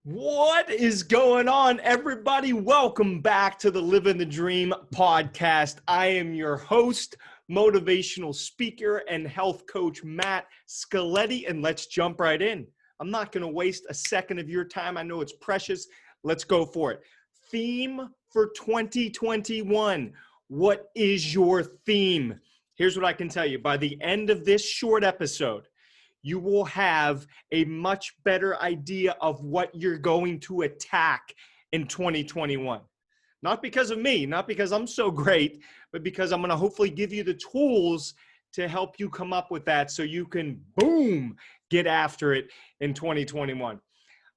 What is going on, everybody? Welcome back to the Living the Dream podcast. I am your host, motivational speaker, and health coach, Matt.scoletti, and let's jump right in. I'm not going to waste a second of your time. I know it's precious. Let's go for it. Theme for 2021. What is your theme? Here's what I can tell you. By the end of this short episode, you will have a much better idea of what you're going to attack in 2021. Not because of me, not because I'm so great, but because I'm going to hopefully give you the tools to help you come up with that so you can, boom, get after it in 2021.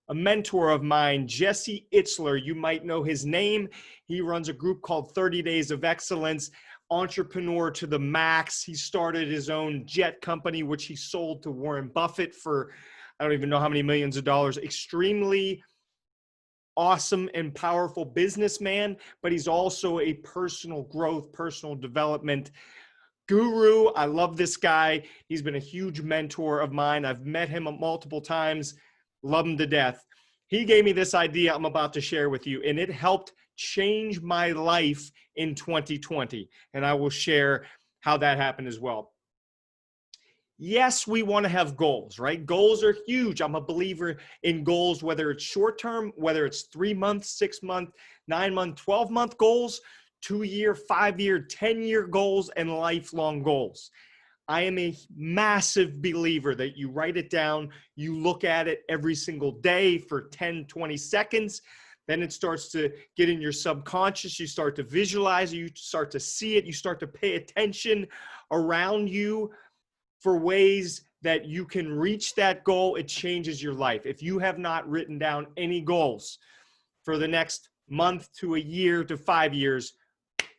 A mentor of mine, Jesse Itzler, you might know his name. He runs a group called 30 Days of Excellence. Entrepreneur to the max. He started his own jet company, which he sold to Warren Buffett for, I don't even know how many millions of dollars. Extremely awesome and powerful businessman, but he's also a personal growth, personal development guru. I love this guy. He's been a huge mentor of mine. I've met him multiple times, love him to death. He gave me this idea I'm about to share with you, and it helped change my life in 2020. And I will share how that happened as well. Yes, we want to have goals, right? Goals are huge. I'm a believer in goals, whether it's short term, whether it's 3 month, 6 month, 9 month, 12-month goals, 2-year, 5-year, 10-year goals, and lifelong goals. I am a massive believer that you write it down, you look at it every single day for 10, 20 seconds. Then it starts to get in your subconscious. You start to visualize it. You start to see it. You start to pay attention around you for ways that you can reach that goal. It changes your life. If you have not written down any goals for the next month to a year to 5 years,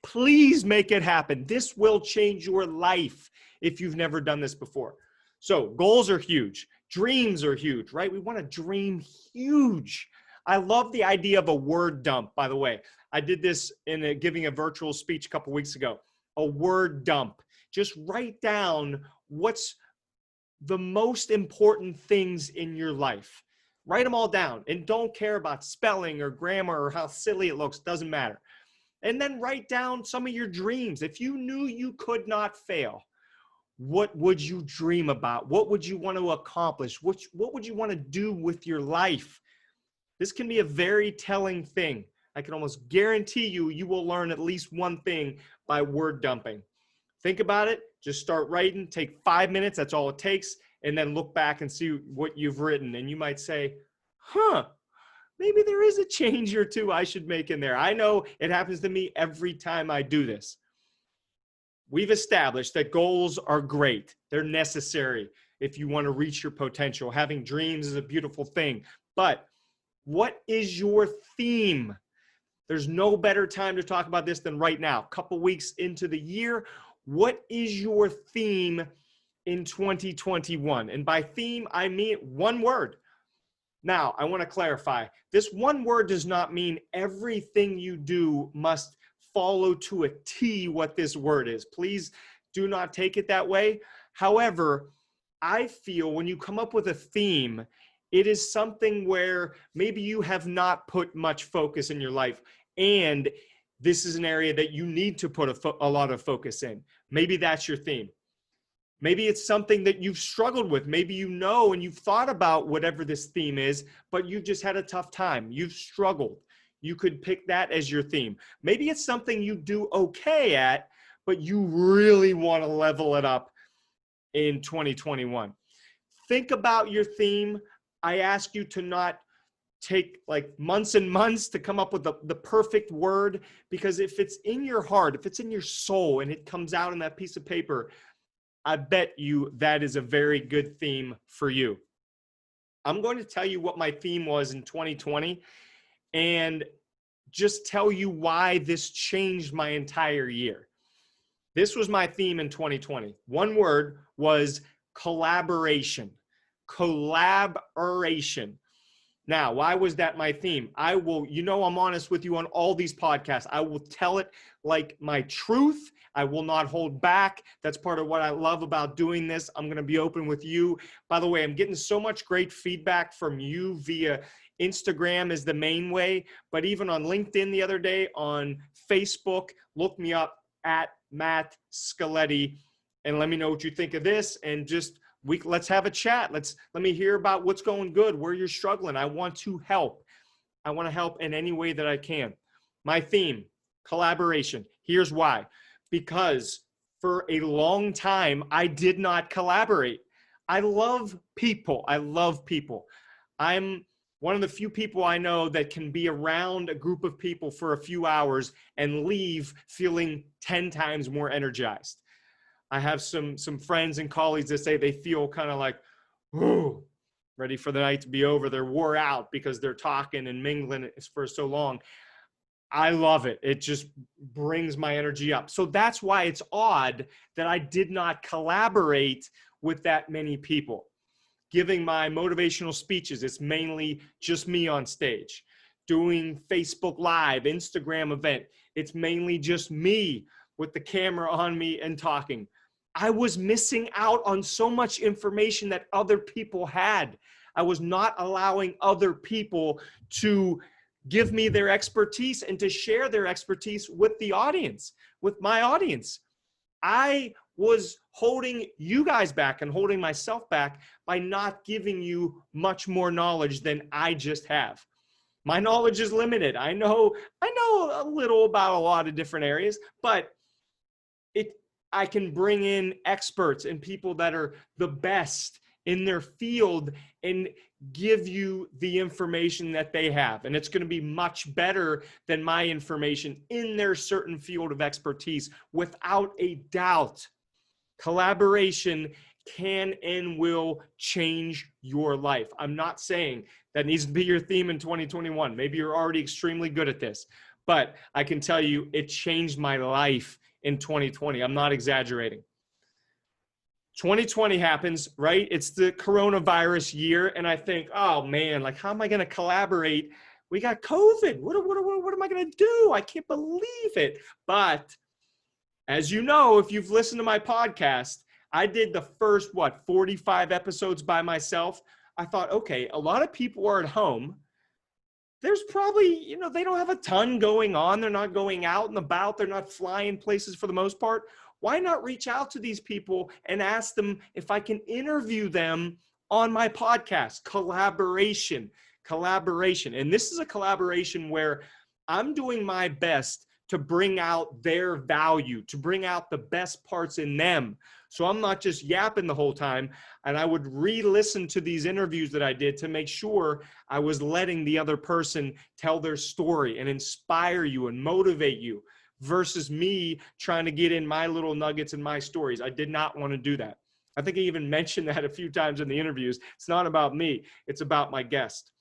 please make it happen. This will change your life if you've never done this before. So goals are huge. Dreams are huge, right? We want to dream huge. I love the idea of a word dump, by the way. I did this in giving a virtual speech a couple weeks ago. A word dump. Just write down what's the most important things in your life. Write them all down and don't care about spelling or grammar or how silly it looks. Doesn't matter. And then write down some of your dreams. If you knew you could not fail, what would you dream about? What would you want to accomplish? What would you want to do with your life? This can be a very telling thing. I can almost guarantee you, you will learn at least one thing by word dumping. Think about it. Just start writing. Take 5 minutes. That's all it takes. And then look back and see what you've written. And you might say, maybe there is a change or two I should make in there. I know it happens to me every time I do this. We've established that goals are great. They're necessary if you want to reach your potential. Having dreams is a beautiful thing. But what is your theme? There's no better time to talk about this than right now. A couple weeks into the year, what is your theme in 2021? And by theme, I mean one word. Now, I want to clarify. This one word does not mean everything you do must follow to a T what this word is. Please do not take it that way. However, I feel when you come up with a theme, it is something where maybe you have not put much focus in your life, and this is an area that you need to put a lot of focus in. Maybe that's your theme. Maybe it's something that you've struggled with. Maybe you know and you've thought about whatever this theme is, but you just had a tough time. You've struggled. You could pick that as your theme. Maybe it's something you do okay at, but you really want to level it up in 2021. Think about your theme. I ask you to not take like months and months to come up with the perfect word, because if it's in your heart, if it's in your soul and it comes out in that piece of paper, I bet you that is a very good theme for you. I'm going to tell you what my theme was in 2020 and just tell you why this changed my entire year. This was my theme in 2020. One word was collaboration. Collaboration. Now, why was that my theme? I'm honest with you on all these podcasts. I will tell it like my truth. I will not hold back. That's part of what I love about doing this. I'm going to be open with you. By the way, I'm getting so much great feedback from you via Instagram is the main way, but even on LinkedIn the other day, on Facebook, look me up at Matthew.scoletti and let me know what you think of this, and just let's have a chat. Let me hear about what's going good, where you're struggling. I want to help. I want to help in any way that I can. My theme, collaboration. Here's why. Because for a long time, I did not collaborate. I love people. I'm one of the few people I know that can be around a group of people for a few hours and leave feeling 10 times more energized. I have some friends and colleagues that say they feel kind of like, ooh, ready for the night to be over. They're wore out because they're talking and mingling for so long. I love it. It just brings my energy up. So that's why it's odd that I did not collaborate with that many people. Giving my motivational speeches, it's mainly just me on stage. Doing Facebook Live, Instagram event, it's mainly just me with the camera on me and talking. I was missing out on so much information that other people had. I was not allowing other people to give me their expertise and to share their expertise with the audience, with my audience. I was holding you guys back and holding myself back by not giving you much more knowledge than I just have. My knowledge is limited. I know a little about a lot of different areas, but I can bring in experts and people that are the best in their field and give you the information that they have. And it's going to be much better than my information in their certain field of expertise, without a doubt. Collaboration can and will change your life. I'm not saying that needs to be your theme in 2021. Maybe you're already extremely good at this, but I can tell you it changed my life in 2020. I'm not exaggerating. 2020 happens, right? It's the coronavirus year. And I think, oh man, like, how am I going to collaborate? We got COVID. What am I going to do? I can't believe it. But as you know, if you've listened to my podcast, I did the first, 45 episodes by myself. I thought, okay, a lot of people are at home. There's probably, they don't have a ton going on. They're not going out and about. They're not flying places for the most part. Why not reach out to these people and ask them if I can interview them on my podcast? Collaboration. And this is a collaboration where I'm doing my best to bring out their value, to bring out the best parts in them. So I'm not just yapping the whole time. And I would re-listen to these interviews that I did to make sure I was letting the other person tell their story and inspire you and motivate you, versus me trying to get in my little nuggets and my stories. I did not want to do that. I think I even mentioned that a few times in the interviews. It's not about me. It's about my guest.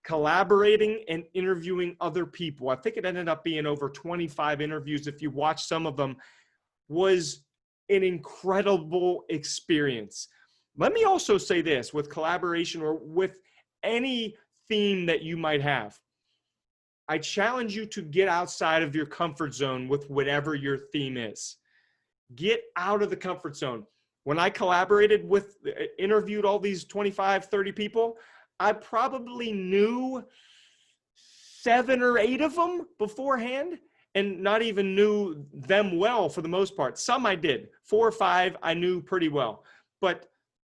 Collaborating and interviewing other people. I think it ended up being over 25 interviews. If you watch some of them, was an incredible experience. Let me also say this with collaboration, or with any theme that you might have. I challenge you to get outside of your comfort zone with whatever your theme is. Get out of the comfort zone. When I interviewed all these 25, 30 people, I probably knew 7 or 8 of them beforehand, and not even knew them well for the most part. Some I did. 4 or 5 I knew pretty well. But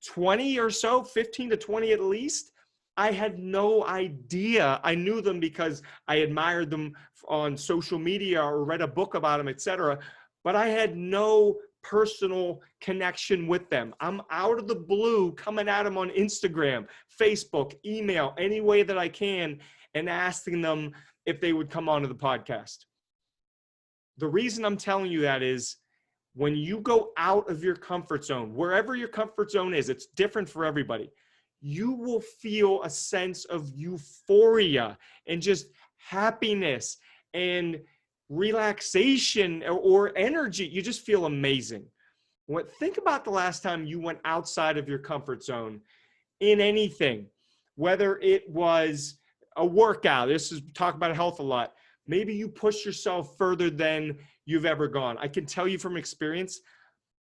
20 or so, 15 to 20 at least, I had no idea. I knew them because I admired them on social media or read a book about them, etc. But I had no personal connection with them. I'm out of the blue coming at them on Instagram, Facebook, email, any way that I can, and asking them if they would come onto the podcast. The reason I'm telling you that is, when you go out of your comfort zone, wherever your comfort zone is, it's different for everybody. You will feel a sense of euphoria and just happiness and relaxation or energy. You just feel amazing. Think about the last time you went outside of your comfort zone in anything. whether it was a workout. This is talk about health a lot. Maybe you push yourself further than you've ever gone. I can tell you from experience,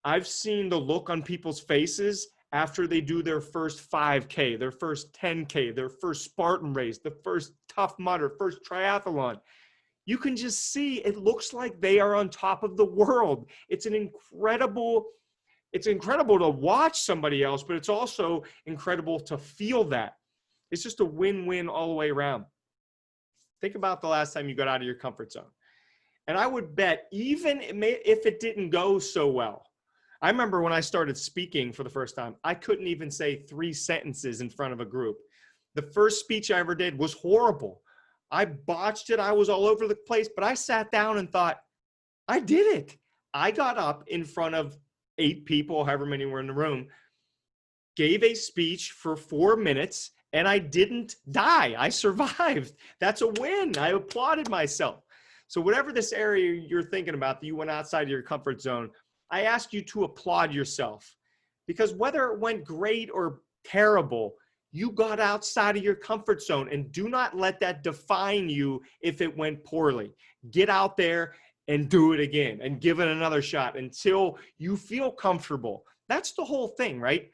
I've seen the look on people's faces after they do their first 5K, their first 10K, their first Spartan race, the first Tough Mudder, first triathlon. You can just see it looks like they are on top of the world. It's incredible to watch somebody else, but it's also incredible to feel that. It's just a win-win all the way around. Think about the last time you got out of your comfort zone. And I would bet even if it didn't go so well, I remember when I started speaking for the first time, I couldn't even say 3 sentences in front of a group. The first speech I ever did was horrible. I botched it. I was all over the place, but I sat down and thought, I did it. I got up in front of 8 people, however many were in the room, gave a speech for 4 minutes, and I didn't die. I survived. That's a win. I applauded myself. So whatever this area you're thinking about that you went outside of your comfort zone, I ask you to applaud yourself, because whether it went great or terrible, you got outside of your comfort zone, and do not let that define you if it went poorly. Get out there and do it again and give it another shot until you feel comfortable. That's the whole thing, right?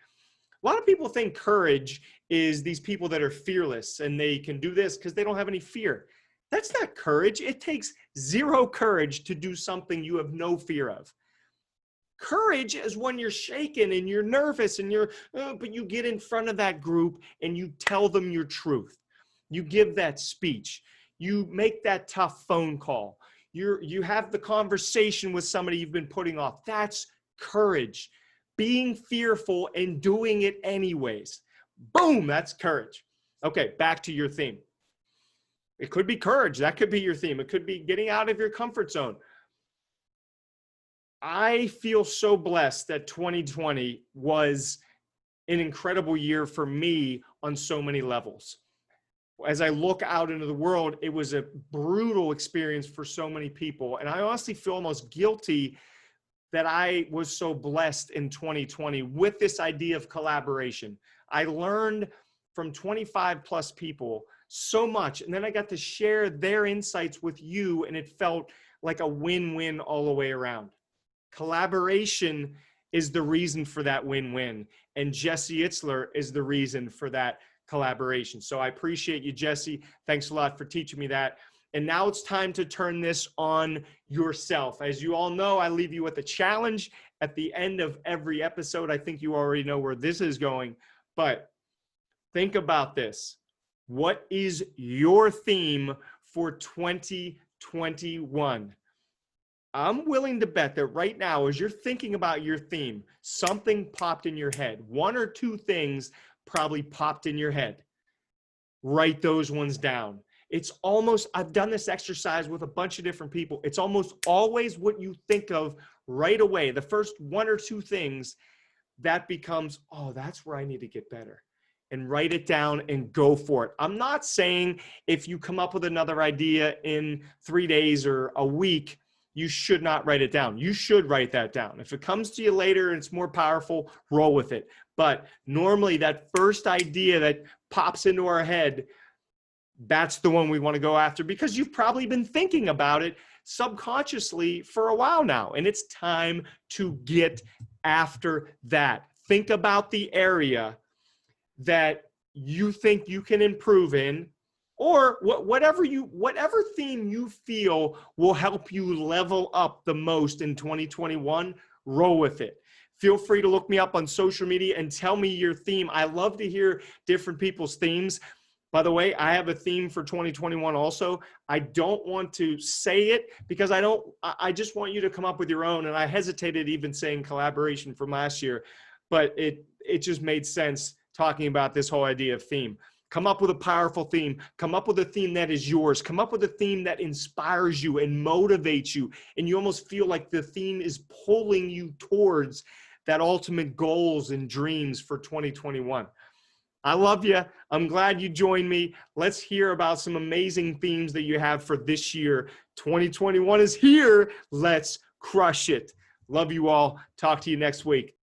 A lot of people think courage is these people that are fearless and they can do this because they don't have any fear. That's not courage. It takes 0 courage to do something you have no fear of. Courage is when you're shaken and you're nervous and but you get in front of that group and you tell them your truth. You give that speech. You make that tough phone call. You have the conversation with somebody you've been putting off. That's courage. Being fearful and doing it anyways. Boom, that's courage. Okay, back to your theme. It could be courage. That could be your theme. It could be getting out of your comfort zone. I feel so blessed that 2020 was an incredible year for me on so many levels. As I look out into the world, it was a brutal experience for so many people. And I honestly feel almost guilty that I was so blessed in 2020 with this idea of collaboration. I learned from 25 plus people so much, and then I got to share their insights with you, and it felt like a win-win all the way around. Collaboration is the reason for that win-win, and Jesse Itzler is the reason for that collaboration. So I appreciate you, Jesse. Thanks a lot for teaching me that. And now it's time to turn this on yourself. As you all know, I leave you with a challenge at the end of every episode. I think you already know where this is going, but think about this. What is your theme for 2021? I'm willing to bet that right now, as you're thinking about your theme, something popped in your head. 1 or 2 things probably popped in your head. Write those ones down. It's almost, I've done this exercise with a bunch of different people. It's almost always what you think of right away. The first 1 or 2 things that becomes, oh, that's where I need to get better. And write it down and go for it. I'm not saying if you come up with another idea in 3 days or a week, you should not write it down. You should write that down. If it comes to you later and it's more powerful, roll with it. But normally that first idea that pops into our head, that's the one we want to go after, because you've probably been thinking about it subconsciously for a while now, and it's time to get after that. Think about the area that you think you can improve in, or whatever theme you feel will help you level up the most in 2021, roll with it. Feel free to look me up on social media and tell me your theme. I love to hear different people's themes. By the way, I have a theme for 2021 also. I don't want to say it because I just want you to come up with your own. And I hesitated even saying collaboration from last year, but it just made sense talking about this whole idea of theme. Come up with a powerful theme. Come up with a theme that is yours. Come up with a theme that inspires you and motivates you. And you almost feel like the theme is pulling you towards that ultimate goals and dreams for 2021. I love you. I'm glad you joined me. Let's hear about some amazing themes that you have for this year. 2021 is here. Let's crush it. Love you all. Talk to you next week.